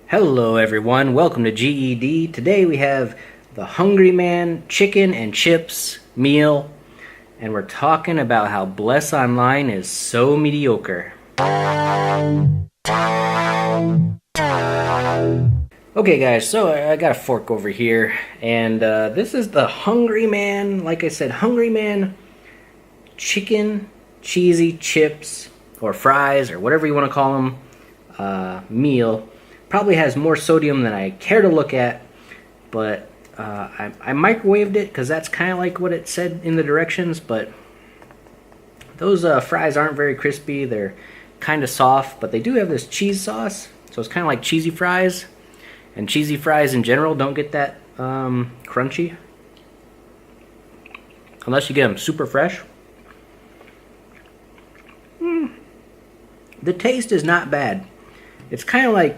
Hello everyone, welcome to GED. Today we have the Hungry Man chicken and chips meal, and we're talking about how Bless Online is so mediocre. Okay guys, so I got a fork over here, and this is the Hungry Man, like I said, Hungry Man chicken, cheesy chips, or fries, or whatever you want to call them, meal. Probably has more sodium than I care to look at, but I microwaved it because that's kind of like what it said in the directions, but those fries aren't very crispy. They're kind of soft, but they do have this cheese sauce, so it's kind of like cheesy fries, and cheesy fries in general don't get that crunchy unless you get them super fresh. The taste is not bad. It's kind of like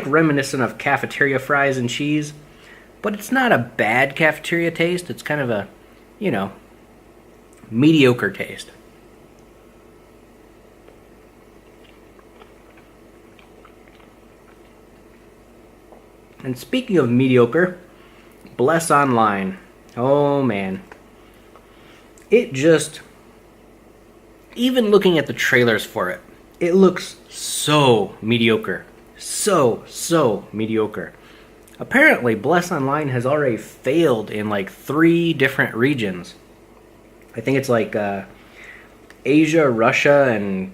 reminiscent of cafeteria fries and cheese, but it's not a bad cafeteria taste. It's kind of a, mediocre taste. And speaking of mediocre, Bless Online. Oh man. It just, even looking at the trailers for it, it looks so mediocre. So mediocre. Apparently, Bless Online has already failed in like 3 different regions. I think it's like Asia, Russia, and...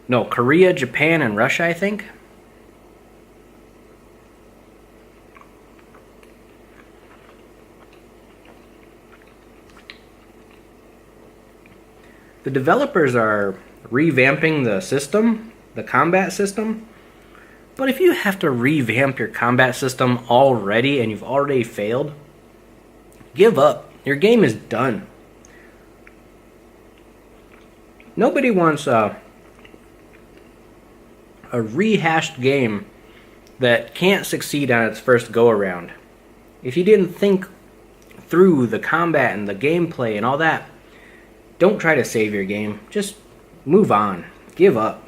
No, Korea, Japan, and Russia, I think. The developers are revamping the system, the combat system. But if you have to revamp your combat system already and you've already failed, give up. Your game is done. Nobody wants a rehashed game that can't succeed on its first go-around. If you didn't think through the combat and the gameplay and all that, don't try to save your game. Just move on. Give up.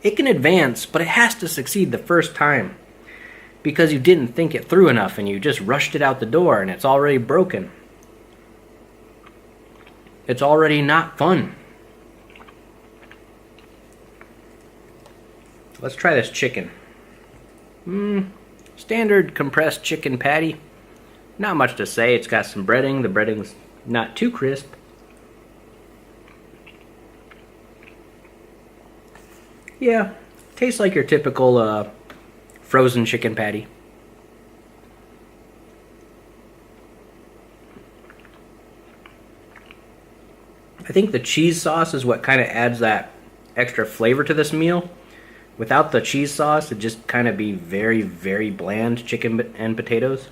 It can advance, but it has to succeed the first time, because you didn't think it through enough and you just rushed it out the door and it's already broken. It's already not fun. Let's try this chicken. Standard compressed chicken patty. Not much to say. It's got some breading. The breading's not too crisp. Yeah, tastes like your typical frozen chicken patty. I think the cheese sauce is what kind of adds that extra flavor to this meal. Without the cheese sauce, it'd just kind of be very, very bland chicken and potatoes.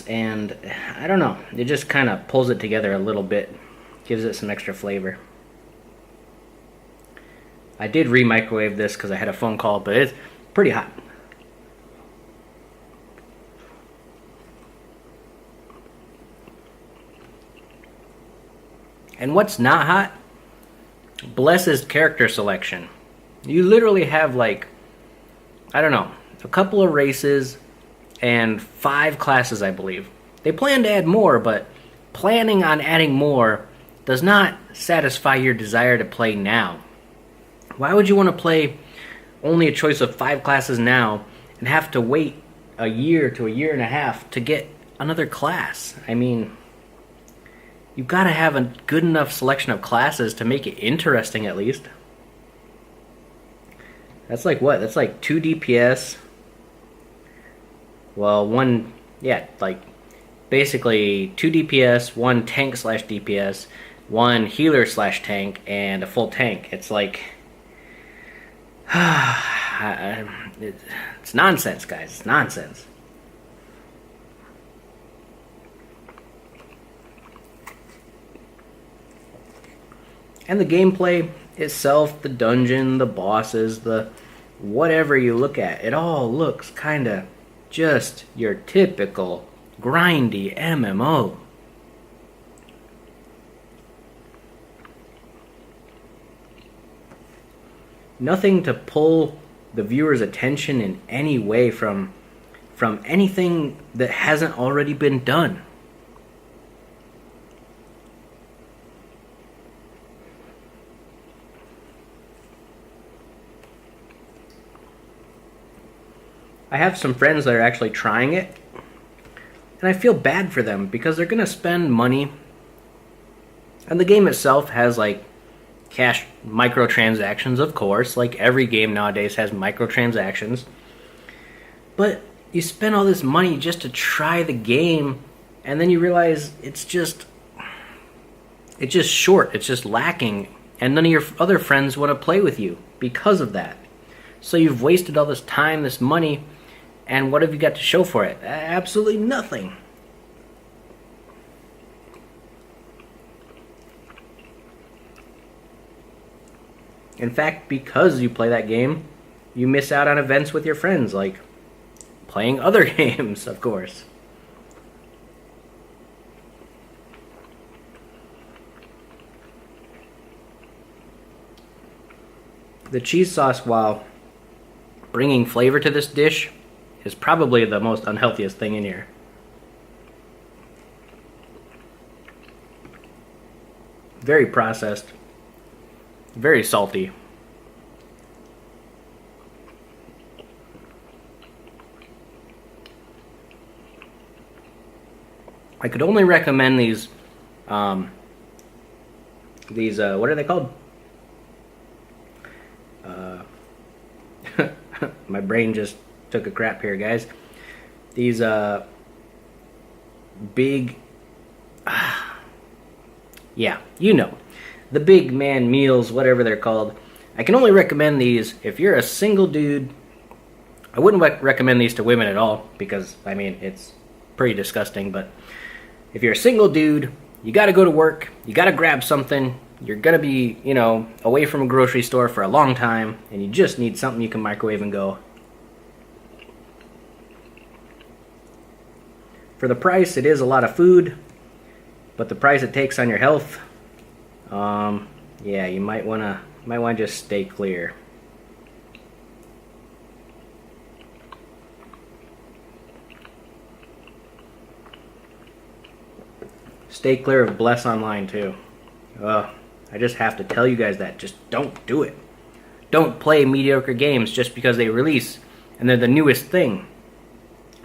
And I don't know, it just kind of pulls it together a little bit, gives it some extra flavor. I did re-microwave this because I had a phone call, but it's pretty hot. And what's not hot? Bless's character selection. You literally have like, I don't know, a couple of races and 5 classes, I believe. They plan to add more, but planning on adding more does not satisfy your desire to play now. Why would you want to play only a choice of 5 classes now and have to wait a year to a year and a half to get another class? I mean, you've got to have a good enough selection of classes to make it interesting at least. That's like what? That's like 2 DPS. Well, basically 2 DPS, 1 tank/DPS, 1 healer/tank, and a full tank. It's like, it's nonsense, guys. It's nonsense. And the gameplay itself, the dungeon, the bosses, the whatever you look at, it all looks kind of just your typical grindy MMO. Nothing to pull the viewer's attention in any way from anything that hasn't already been done. I have some friends that are actually trying it, and I feel bad for them because they're going to spend money, and the game itself has like cash microtransactions, of course, like every game nowadays has microtransactions. But you spend all this money just to try the game, and then you realize it's just short, it's just lacking, and none of your other friends want to play with you because of that. So you've wasted all this time, this money, and what have you got to show for it? Absolutely nothing. In fact, because you play that game, you miss out on events with your friends, like playing other games, of course. The cheese sauce, while bringing flavor to this dish, is probably the most unhealthiest thing in here. Very processed, very salty. I could only recommend these what are they called? My brain just took a crap here, guys. These big, yeah, you know, the big man meals, whatever they're called. I can only recommend these if you're a single dude. I wouldn't recommend these to women at all because, I mean, it's pretty disgusting. But if you're a single dude, you got to go to work, you got to grab something, you're going to be, you know, away from a grocery store for a long time, and you just need something you can microwave and go. For the price, it is a lot of food, but the price it takes on your health, yeah, you might want to just stay clear. Stay clear of Bless Online too. I just have to tell you guys that. Just don't do it. Don't play mediocre games just because they release and they're the newest thing.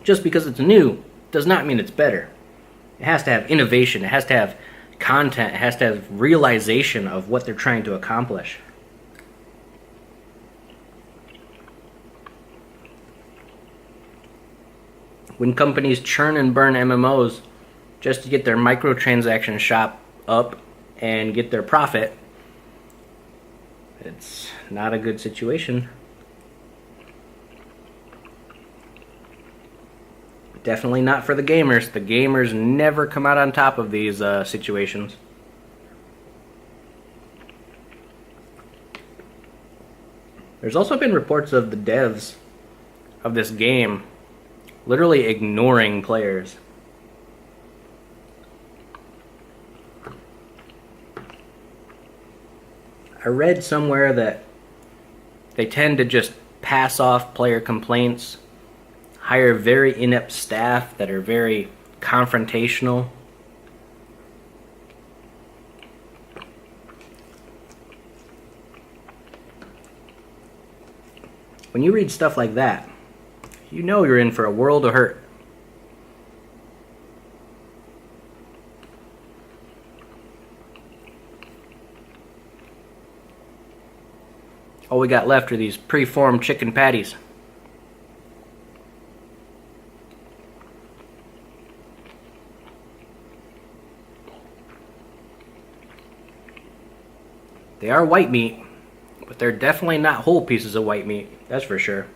Just because it's new does not mean it's better. It has to have innovation. It has to have content. It has to have realization of what they're trying to accomplish. When companies churn and burn MMOs just to get their microtransaction shop up and get their profit, it's not a good situation. Definitely not for the gamers. The gamers never come out on top of these situations. There's also been reports of the devs of this game literally ignoring players. I read somewhere that they tend to just pass off player complaints, hire very inept staff that are very confrontational. When you read stuff like that, you know you're in for a world of hurt. All we got left are these pre-formed chicken patties. They are white meat, but they're definitely not whole pieces of white meat, that's for sure.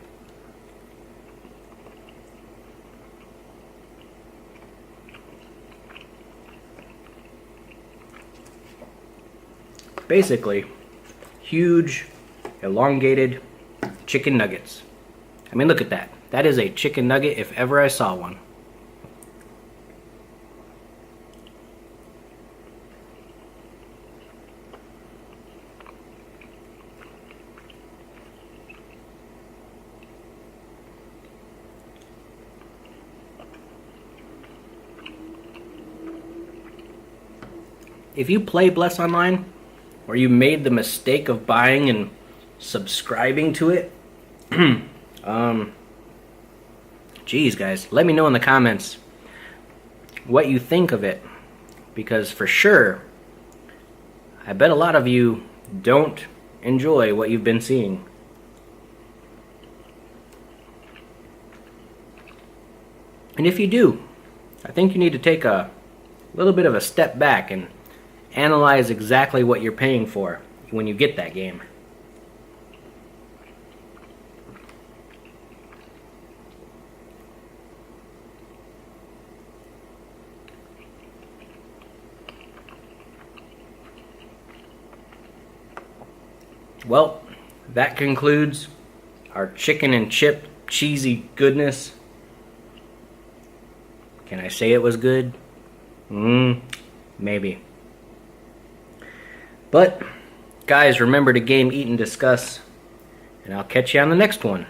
Basically, huge, elongated chicken nuggets. I mean, look at that. That is a chicken nugget if ever I saw one. if you play Bless Online, or you made the mistake of buying and subscribing to it, geez, guys, let me know in the comments what you think of it, because for sure, I bet a lot of you don't enjoy what you've been seeing. And if you do, I think you need to take a little bit of a step back and analyze exactly what you're paying for when you get that game. Well, that concludes our chicken and chip cheesy goodness. Can I say it was good? Maybe. But, guys, remember to game, eat, and discuss. And I'll catch you on the next one.